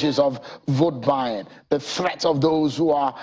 issues of vote buying, the threat of those who are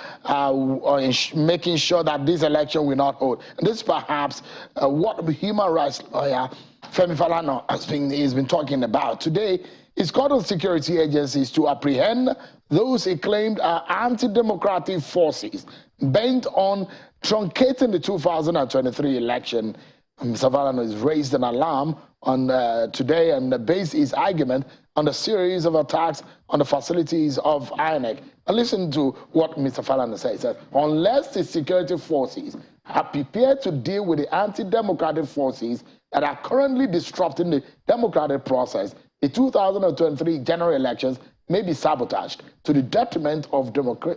making sure that this election will not hold. And this is perhaps what the human rights lawyer Femi Falana has been talking about. Today, he's called on security agencies to apprehend those he claimed are anti-democratic forces bent on truncating the 2023 election. Mr. Falana has raised an alarm on today and based his argument on the series of attacks on the facilities of INEC. And listen to what Mr. Falana says. He says, unless the security forces are prepared to deal with the anti-democratic forces that are currently disrupting the democratic process, the 2023 general elections may be sabotaged to the detriment of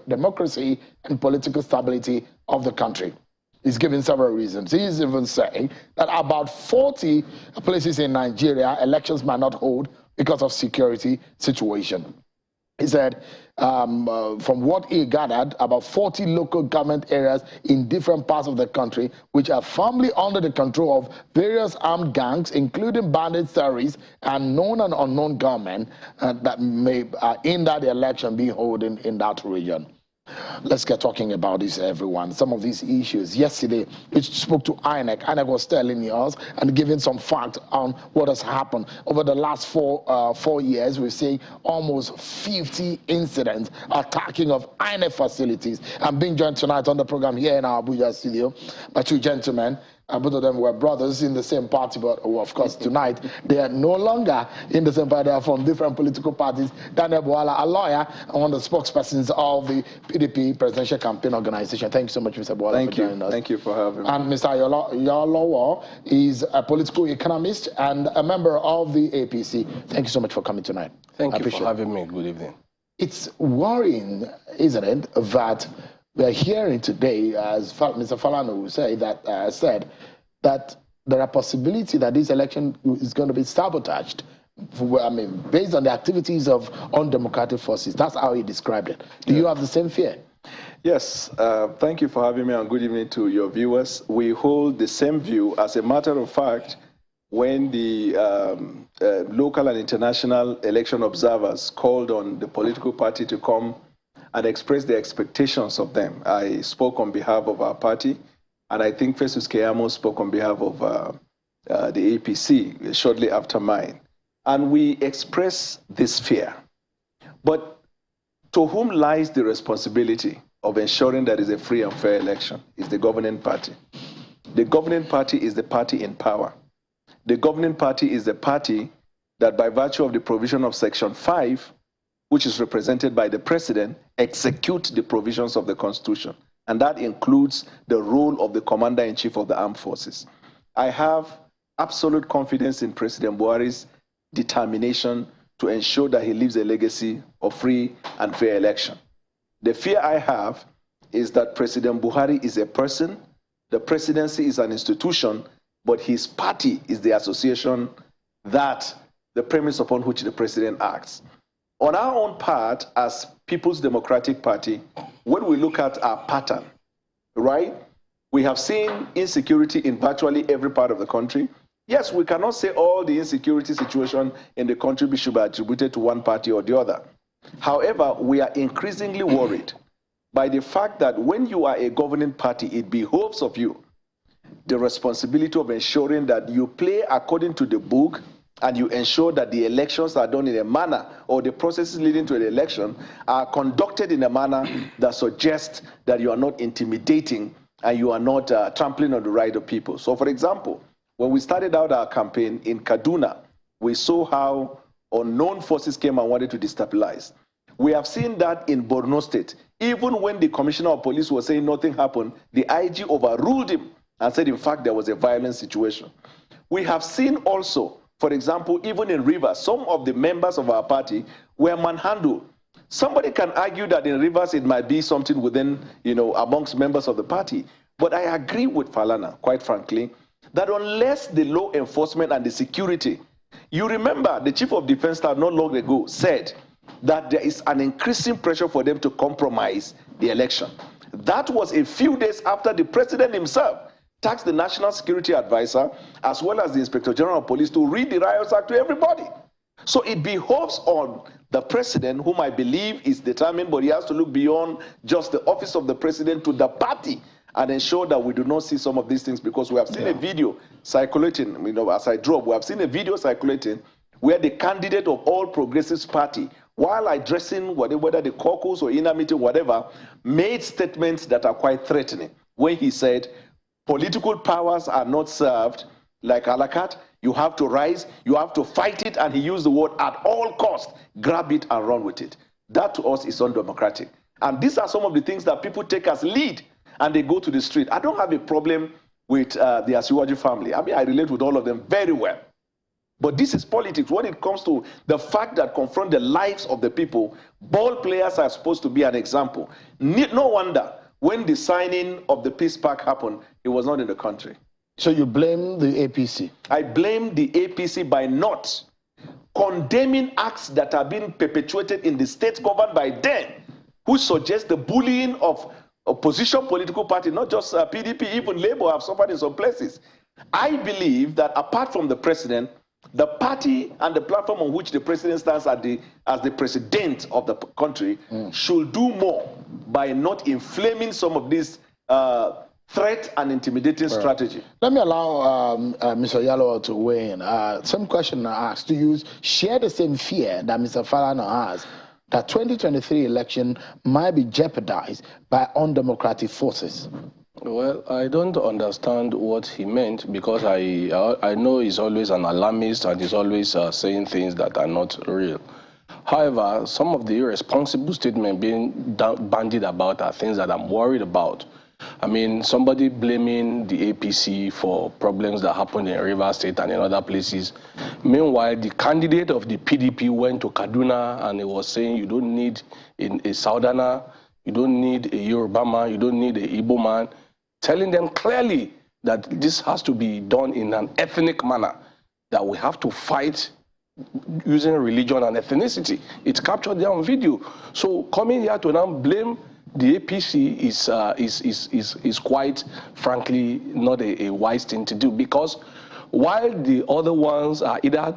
democracy and political stability of the country. He's giving several reasons. He's even saying that about 40 places in Nigeria, elections might not hold because of security situation. He said, from what he gathered, about 40 local government areas in different parts of the country, which are firmly under the control of various armed gangs, including bandits, terrorists, and known and unknown government that may hinder the election being held in that region. Let's get talking about this, everyone. Some of these issues. Yesterday, we spoke to INEC. INEC was telling us and giving some facts on what has happened. Over the last four years, we're seeing almost 50 incidents attacking of INEC facilities. I'm being joined tonight on the program here in our Abuja studio by two gentlemen. Both of them were brothers in the same party, but of course tonight they are no longer in the same party. They are from different political parties. Daniel Bwala, a lawyer and one of the spokespersons of the PDP Presidential Campaign Organization. Thank you so much, Mr. Bwala, for joining us. Thank you for having me. And Mr. Yolowo is a political economist and a member of the APC. Thank you so much for coming tonight. Thank you for having me. Good evening. It's worrying, isn't it, that we're hearing today, as Mr. Falana will say, that said that there are possibility that this election is going to be sabotaged. Based on the activities of undemocratic forces. That's how he described it. Do you have the same fear? Yes. Thank you for having me, and good evening to your viewers. We hold the same view. As a matter of fact, when the local and international election observers called on the political party to come and express their expectations of them, I spoke on behalf of our party, and I think Festus Keyamo spoke on behalf of the APC shortly after mine. And we express this fear. But to whom lies the responsibility of ensuring that is a free and fair election? Is the governing party. The governing party is the party in power. The governing party is the party that, by virtue of the provision of Section 5, which is represented by the president, execute the provisions of the Constitution. And that includes the role of the Commander-in-Chief of the Armed Forces. I have absolute confidence in President Buhari's determination to ensure that he leaves a legacy of free and fair election. The fear I have is that President Buhari is a person, the presidency is an institution, but his party is the association that the premise upon which the president acts. On our own part, as People's Democratic Party, when we look at our pattern, right, we have seen insecurity in virtually every part of the country. Yes, we cannot say all the insecurity situation in the country should be attributed to one party or the other. However, we are increasingly worried by the fact that when you are a governing party, it behoves of you the responsibility of ensuring that you play according to the book and you ensure that the elections are done in a manner, or the processes leading to the election are conducted in a manner that suggests that you are not intimidating and you are not trampling on the right of people. So, for example, when we started out our campaign in Kaduna, we saw how unknown forces came and wanted to destabilize. We have seen that in Borno State. Even when the Commissioner of Police was saying nothing happened, the IG overruled him and said, in fact, there was a violent situation. We have seen also, for example, even in Rivers, some of the members of our party were manhandled. Somebody can argue that in Rivers it might be something within, amongst members of the party. But I agree with Falana, quite frankly, that unless the law enforcement and the security, you remember the Chief of Defense Staff not long ago said that there is an increasing pressure for them to compromise the election. That was a few days after the president himself tasked the National Security Advisor as well as the Inspector General of Police to read the Riots Act to everybody. So it behoves on the president, whom I believe is determined, but he has to look beyond just the office of the president to the party and ensure that we do not see some of these things, because we have seen a video circulating, as I drove, we have seen a video circulating where the candidate of All Progressives Party, while addressing whether the caucus or inner meeting, whatever, made statements that are quite threatening, when he said, political powers are not served like a la carte. You have to rise, you have to fight it, and he used the word at all costs, grab it and run with it. That to us is undemocratic. And these are some of the things that people take as lead, and they go to the street. I don't have a problem with the Asiwaju family. I mean, I relate with all of them very well. But this is politics. When it comes to the fact that confront the lives of the people, ball players are supposed to be an example. No wonder when the signing of the peace pact happened, he was not in the country. So you blame the APC? I blame the APC by not condemning acts that are being perpetuated in the states governed by them, who suggest the bullying of opposition political party, not just PDP, even Labour have suffered in some places. I believe that apart from the president, the party and the platform on which the president stands as the president of the country should do more by not inflaming some of these threat and intimidating strategy. Let me allow Mr. Yalo to weigh in. Some question I asked, do you share the same fear that Mr. Falana has, that 2023 election might be jeopardized by undemocratic forces? Well, I don't understand what he meant, because I know he's always an alarmist and he's always saying things that are not real. However, some of the irresponsible statements being bandied about are things that I'm worried about. I mean, somebody blaming the APC for problems that happened in Rivers State and in other places. Meanwhile, the candidate of the PDP went to Kaduna and he was saying you don't need a Southerner, you don't need a Yoruba man, you don't need a Igbo man, telling them clearly that this has to be done in an ethnic manner, that we have to fight using religion and ethnicity. It's captured there on video. So coming here to now blame the APC is quite frankly not a wise thing to do, because while the other ones are either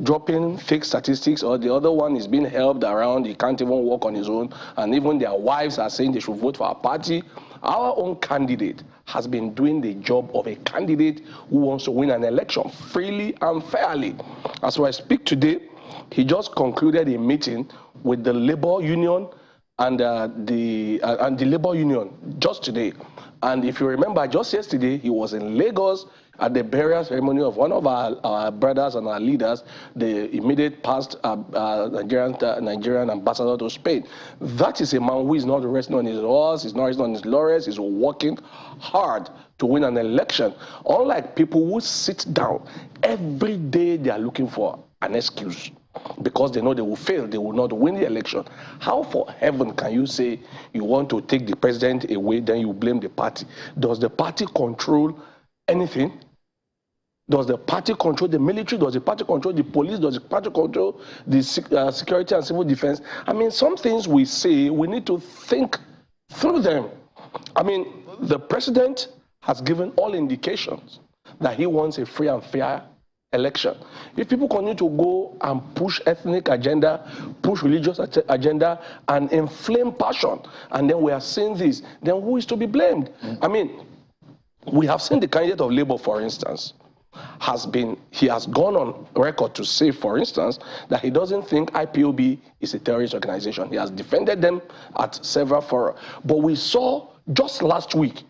dropping fake statistics or the other one is being helped around, he can't even walk on his own, and even their wives are saying they should vote for our party, our own candidate has been doing the job of a candidate who wants to win an election freely and fairly. As I speak today, he just concluded a meeting with the labor union and the labor union just today. And if you remember, just yesterday, he was in Lagos at the burial ceremony of one of our brothers and our leaders, the immediate past Nigerian ambassador to Spain. That is a man who is not resting on his horse, he's not resting on his laurels, he's working hard to win an election. Unlike people who sit down, every day they are looking for an excuse, because they know they will fail, they will not win the election. How for heaven can you say you want to take the president away, then you blame the party? Does the party control anything? Does the party control the military? Does the party control the police? Does the party control the security and civil defense? I mean, some things we say, we need to think through them. I mean, the president has given all indications that he wants a free and fair election. If people continue to go and push ethnic agenda, push religious agenda, and inflame passion, and then we are seeing this, then who is to be blamed? I mean, we have seen the candidate of Labour, for instance, he has gone on record to say, for instance, that he doesn't think IPOB is a terrorist organization. He has defended them at several fora. But we saw just last week,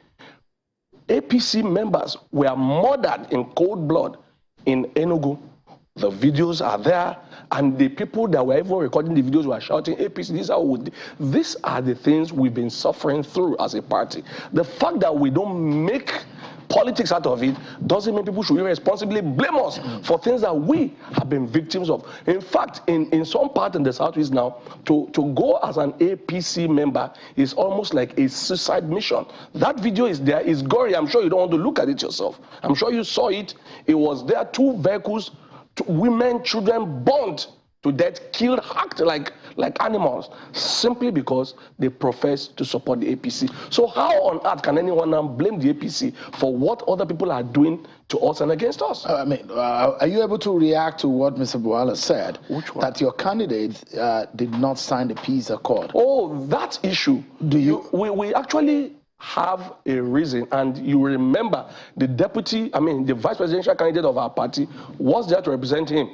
APC members were murdered in cold blood in Enugu. The videos are there, and the people that were even recording the videos were shouting, APC, these are the things we've been suffering through as a party. The fact that we don't make politics out of it doesn't mean people should irresponsibly blame us for things that we have been victims of. In fact, in some part in the Southeast now, to go as an APC member is almost like a suicide mission. That video is there, it's gory. I'm sure you don't want to look at it yourself. I'm sure you saw it. It was there, 2 vehicles, women, children burnt to death, killed, hacked like animals, simply because they profess to support the APC. So how on earth can anyone now blame the APC for what other people are doing to us and against us? Are you able to react to what Mr. Buala said? Which one? That your candidate did not sign the peace accord. Oh, that issue. We actually have a reason, and you remember the the vice presidential candidate of our party was there to represent him.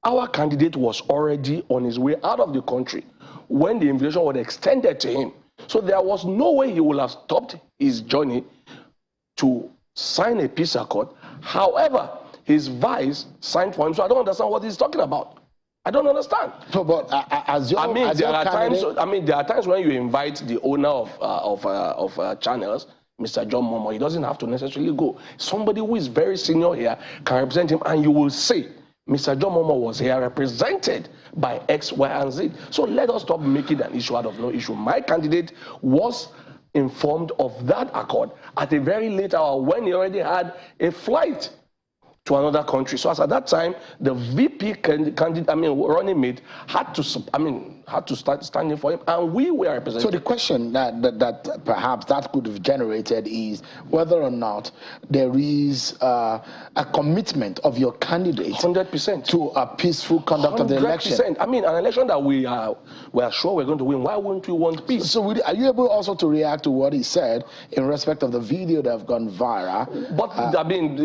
Our candidate was already on his way out of the country when the invitation was extended to him. So there was no way he would have stopped his journey to sign a peace accord. However, his vice signed for him, so I don't understand what he's talking about. I don't understand. So, but there are times when you invite the owner of channels, Mr. John Momo, he doesn't have to necessarily go. Somebody who is very senior here can represent him, and you will say, Mr. John Momo was here represented by X, Y, and Z. So let us stop making an issue out of no issue. My candidate was informed of that accord at a very late hour when he already had a flight to another country. So as at that time, the VP candidate, running mate, had to start standing for him, and we were representing. So the question that perhaps that could have generated is whether or not there is a commitment of your candidate 100% to a peaceful conduct of the election. 100%. An election that we are sure we're going to win. Why wouldn't we want peace? So are you able also to react to what he said in respect of the video that have gone viral? But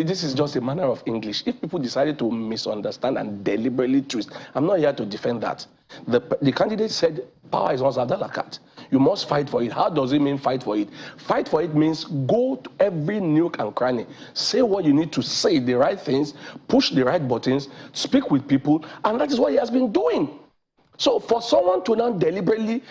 this is just a manner of English. If people decided to misunderstand and deliberately twist, I'm not here to defend that. The candidate said power is not Abdalakat. You must fight for it. How does it mean fight for it? Fight for it means go to every nook and cranny. Say what you need to say, the right things, push the right buttons, speak with people, and that is what he has been doing. So for someone to now deliberately,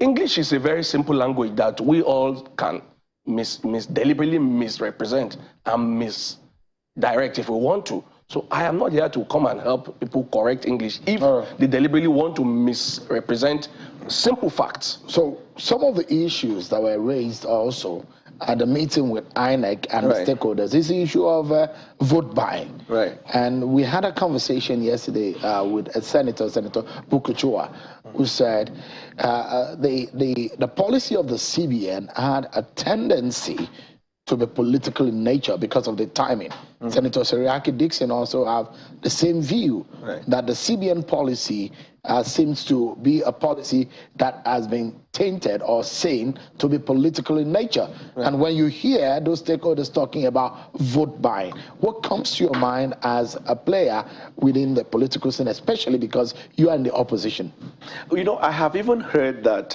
English is a very simple language that we all can deliberately misrepresent and misdirect if we want to. So I am not here to come and help people correct English if they deliberately want to misrepresent simple facts. So some of the issues that were raised also at the meeting with INEC and the stakeholders is the issue of vote buying. Right. And we had a conversation yesterday with a Senator Bukuchua, who said the policy of the CBN had a tendency to be political in nature because of the timing. Senator Seriaki Dixon also have the same view, that the CBN policy seems to be a policy that has been tainted or seen to be political in nature. And when you hear those stakeholders talking about vote buying, what comes to your mind as a player within the political scene, especially because you are in the opposition? I have even heard that,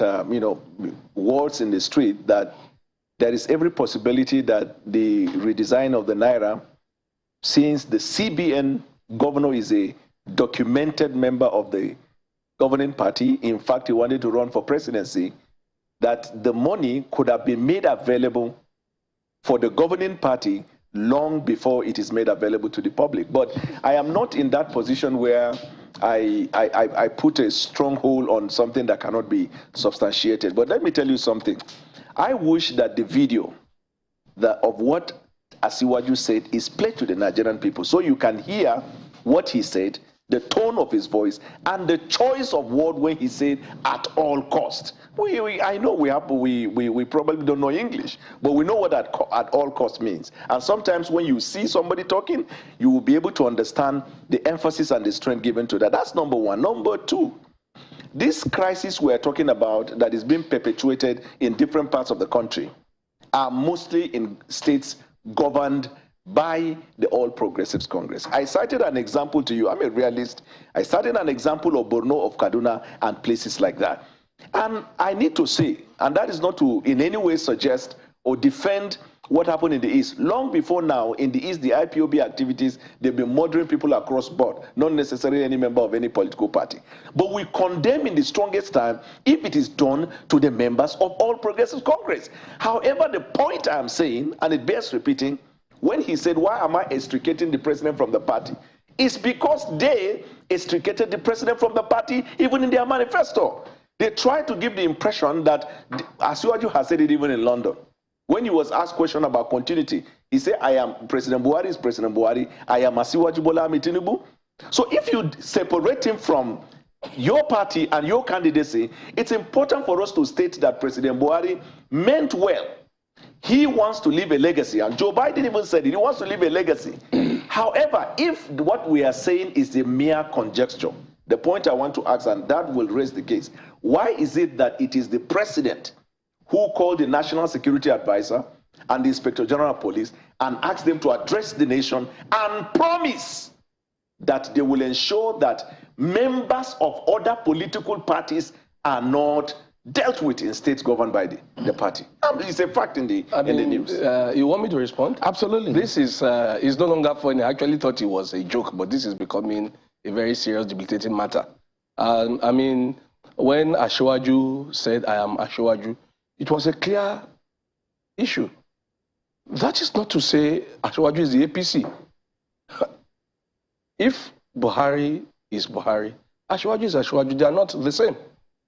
words in the street that there is every possibility that the redesign of the Naira, since the CBN governor is a documented member of the governing party, in fact, he wanted to run for presidency, that the money could have been made available for the governing party long before it is made available to the public. But I am not in that position where I put a stronghold on something that cannot be substantiated. But let me tell you something. I wish that the video of what Asiwaju said is played to the Nigerian people so you can hear what he said, the tone of his voice, and the choice of word when he said at all cost. I know we probably don't know English, but we know what at all cost means. And sometimes when you see somebody talking, you will be able to understand the emphasis and the strength given to that. That's number one. Number two, this crisis we're talking about that is being perpetuated in different parts of the country are mostly in states governed by the All Progressives Congress. I cited an example to you. I'm a realist. I cited an example of Borno, of Kaduna, and places like that. And I need to say, and that is not to in any way suggest or defend what happened in the East. Long before now, in the East, the IPOB activities, they've been murdering people across board, not necessarily any member of any political party. But we condemn in the strongest time if it is done to the members of All Progressives Congress. However, the point I'm saying, and it bears repeating, when he said, why am I extricating the president from the party? It's because they extricated the president from the party, even in their manifesto. They tried to give the impression that, Asiwaju has said it even in London. When he was asked a question about continuity, he said, I am President Buhari is President Buhari. I am Asiwaju Bola Ahmed Tinubu. So if you separate him from your party and your candidacy, it's important for us to state that President Buhari meant well. He wants to leave a legacy, and Joe Biden even said it, he wants to leave a legacy. However, if what we are saying is a mere conjecture, the point I want to ask, and that will raise the case, why is it that it is the president who called the National Security Advisor and the Inspector General of Police and asked them to address the nation and promise that they will ensure that members of other political parties are not dealt with in states governed by the party? It's a fact in the news. You want me to respond? Absolutely. This is no longer funny. I actually thought it was a joke, but this is becoming a very serious, debilitating matter. I mean, when Ashwaju said, I am Ashwaju, it was a clear issue. That is not to say Ashwaju is the APC. If Buhari is Buhari, Ashwaju is Ashwaju, they are not the same.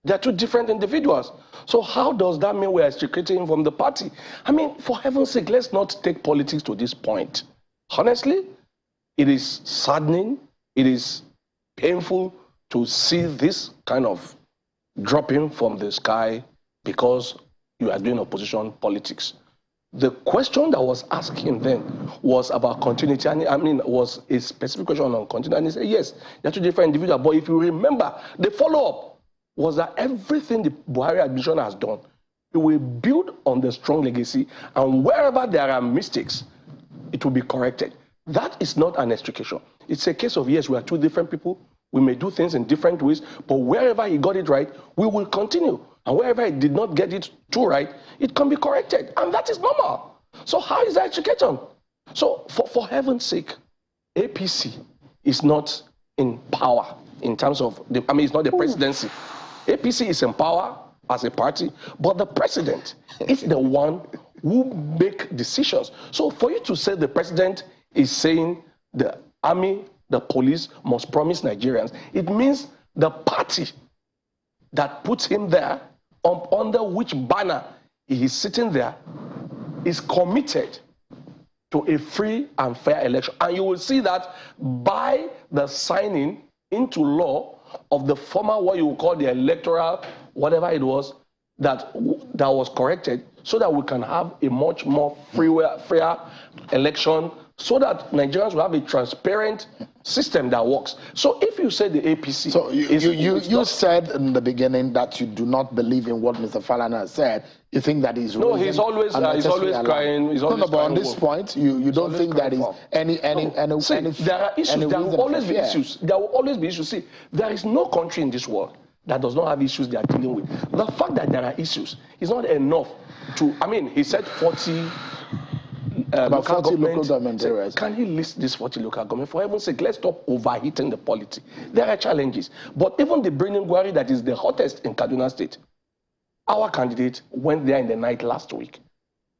They are two different individuals. So how does that mean we are extricating him from the party? I mean, for heaven's sake, let's not take politics to this point. Honestly, it is saddening, it is painful to see this kind of dropping from the sky because you are doing opposition politics. The question that was asked him then was about continuity, and I mean, was a specific question on continuity, and he said, yes, they're two different individuals, but if you remember, the follow-up was that everything the Buhari administration has done, it will build on the strong legacy, and wherever there are mistakes, it will be corrected. That is not an extrication. It's a case of, yes, we are two different people, we may do things in different ways, but wherever he got it right, we will continue. And wherever he did not get it too right, it can be corrected. And that is normal. So how is that extrication? So for heaven's sake, APC is not in power in terms of, it's not the presidency. APC is in power as a party, but the president is the one who make decisions. So for you to say the president is saying the army, the police must promise Nigerians, it means the party that puts him there, under which banner he is sitting there, is committed to a free and fair election. And you will see that by the signing into law of the former, what you will call the electoral, whatever it was, that was corrected, so that we can have a much more fair election, so that Nigerians will have a transparent system that works. So if you say the APC... So you said in the beginning that you do not believe in what Mr. Falana said. You think that he's... No, he's always crying. But on this point, you don't think that is any... There are issues. There will always be issues. There will always be issues. See, there is no country in this world that does not have issues they are dealing with. The fact that there are issues is not enough to... I mean, he said 40... about 40 local government areas. Can he list this 40 local government? For heaven's sake, let's stop overheating the polity. There are challenges. But even the Birnin Gwari that is the hottest in Kaduna State, our candidate went there in the night last week,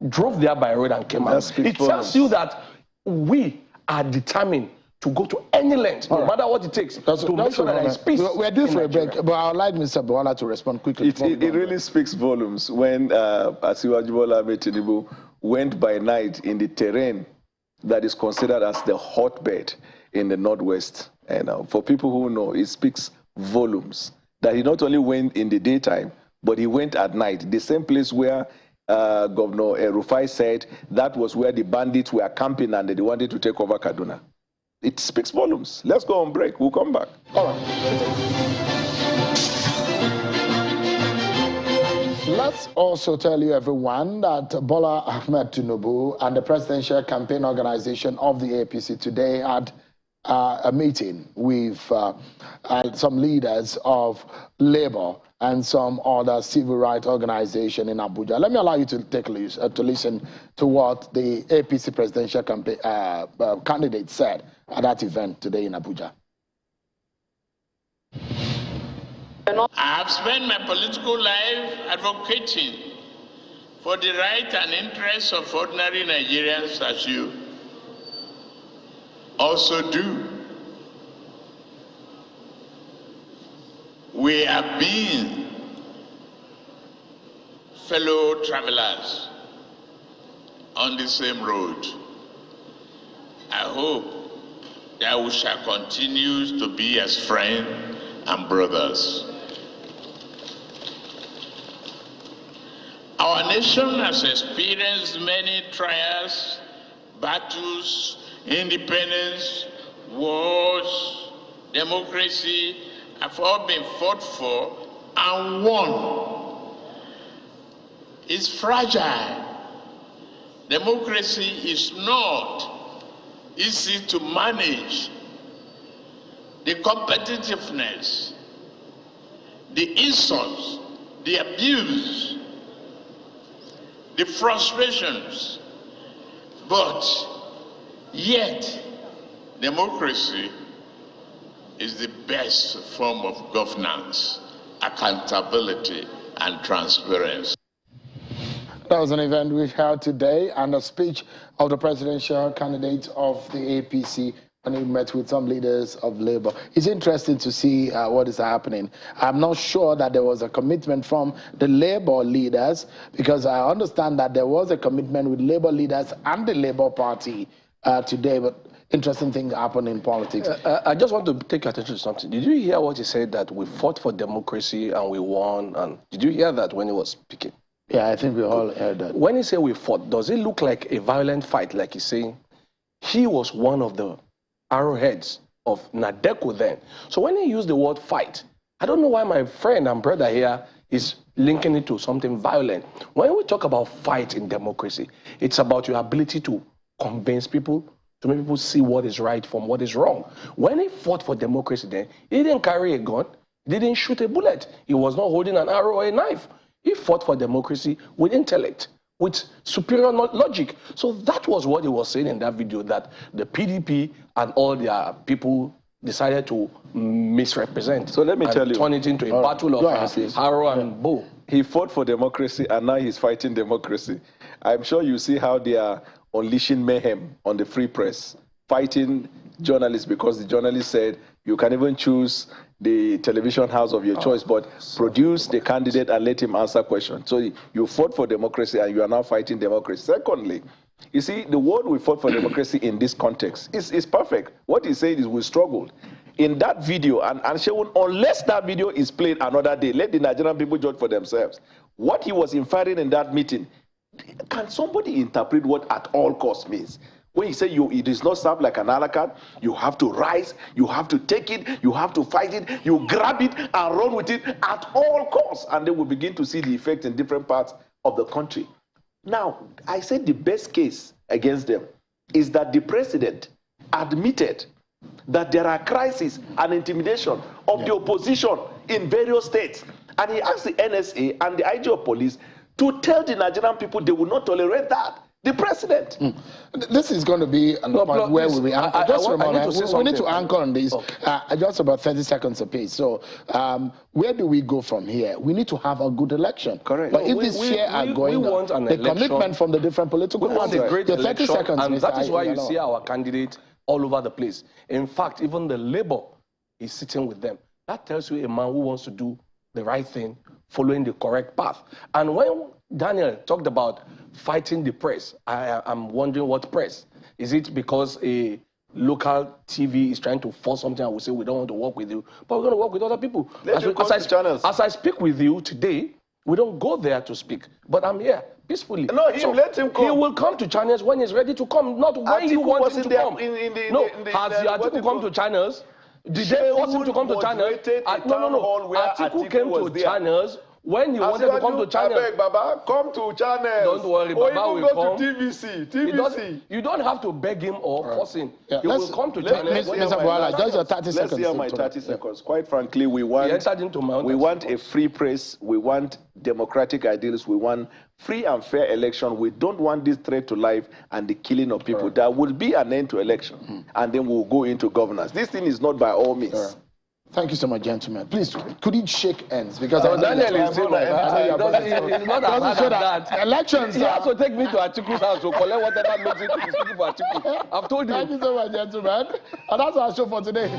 drove there by road and came out. It tells you that we are determined to go to any length, no matter what it takes, to make sure that there is peace. We're due for a break, but I would like Mr. Bola to respond quickly. It really speaks volumes when Asiwaju Bola Ahmed Tinubu went by night in the terrain that is considered as the hotbed in the Northwest. And for people who know, it speaks volumes that he not only went in the daytime, but he went at night. The same place where Governor Rufai said that was where the bandits were camping and they wanted to take over Kaduna. It speaks volumes. Let's go on break. We'll come back. All right. Let's also tell you, everyone, that Bola Ahmed Tinubu and the Presidential Campaign Organization of the APC today had a meeting with some leaders of Labour and some other civil rights organization in Abuja. Let me allow you to take to listen to what the APC presidential campaign candidate said at that event today in Abuja. I have spent my political life advocating for the right and interests of ordinary Nigerians, as you also do. We have been fellow travelers on the same road. I hope that we shall continue to be as friends and brothers. Our nation has experienced many trials, battles, independence, wars, democracy have all been fought for and won. It's fragile. Democracy is not easy to manage. The competitiveness, the insults, the abuse, the frustrations, but yet democracy is the best form of governance, accountability, and transparency. That was an event we held today, and a speech of the presidential candidate of the APC when he met with some leaders of Labour. It's interesting to see what is happening. I'm not sure that there was a commitment from the Labour leaders, because I understand that there was a commitment with Labour leaders and the Labour Party today, but interesting things happen in politics. I just want to take your attention to something. Did you hear what he said, that we fought for democracy and we won? And did you hear that when he was speaking? Yeah, I think we all heard that. When he said we fought, does it look like a violent fight, like he's saying? He was one of the arrowheads of Nadeco then. So when he used the word fight, I don't know why my friend and brother here is linking it to something violent. When we talk about fight in democracy, it's about your ability to convince people, to make people see what is right from what is wrong. When he fought for democracy then, he didn't carry a gun, he didn't shoot a bullet, he was not holding an arrow or a knife. He fought for democracy with intellect, with superior logic. So that was what he was saying in that video, that the PDP and all their people decided to misrepresent. So let me tell you, turn it into a battle of arrow and bow. He fought for democracy, and now he's fighting democracy. I'm sure you see how they are unleashing mayhem on the free press, fighting journalists, because the journalists said you can even choose the television house of your choice, but produce the candidate and let him answer questions. So you fought for democracy and you are now fighting democracy. Secondly, you see, the word we fought for democracy in this context is perfect. What he said is we struggled. In that video, and Shewun, unless that video is played another day, let the Nigerian people judge for themselves. What he was inferring in that meeting, can somebody interpret what at all costs means? When he said it is not served like an a la carte, you have to rise, you have to take it, you have to fight it, you grab it and run with it at all costs. And then we begin to see the effect in different parts of the country. Now, I said the best case against them is that the president admitted that there are crises and intimidation of the opposition in various states. And he asked the NSA and the IG of police to tell the Nigerian people they will not tolerate that. The president. This is going to be an point where we anchor. We need to anchor on this. Just about 30 seconds apiece. So where do we go from here? We need to have a good election. Correct. But if this year are going on, the commitment from the different political parties, the 30 election, seconds, and that is why you see our candidate all over the place. In fact, even the Labour is sitting with them. That tells you a man who wants to do the right thing, following the correct path. And when Daniel talked about fighting the press, I'm wondering what press. Is it because a local TV is trying to force something and we say we don't want to work with you, but we're going to work with other people? As I speak with you today, we don't go there to speak, but I'm here peacefully. No, let him come. He will come to channels when he's ready to come, not when Atiku you want him to come. Has Atiku come to channels? Did they force him to come to channels? No. Atiku came to channels when he wanted to come to channel. Abeg, Baba, come to channel. Don't worry, Baba will come. Or even go to TVC. You don't have to beg him or force him. He will come to channel. Mr. Boala, just your 30 seconds. Let's hear my 30 seconds. Quite frankly, we want a free press. We want democratic ideals. We want free and fair election. We don't want this threat to life and the killing of people. There will be an end to election, and then we'll go into governance. This thing is not by all means. Thank you so much, gentlemen. Please, could you shake hands? Because Daniel is saying it's not about that. Elections. He has to take me to Atiku's house to collect whatever makes it to be speaking for Atiku. I've told you. Thank you so much, gentlemen. And that's our show for today.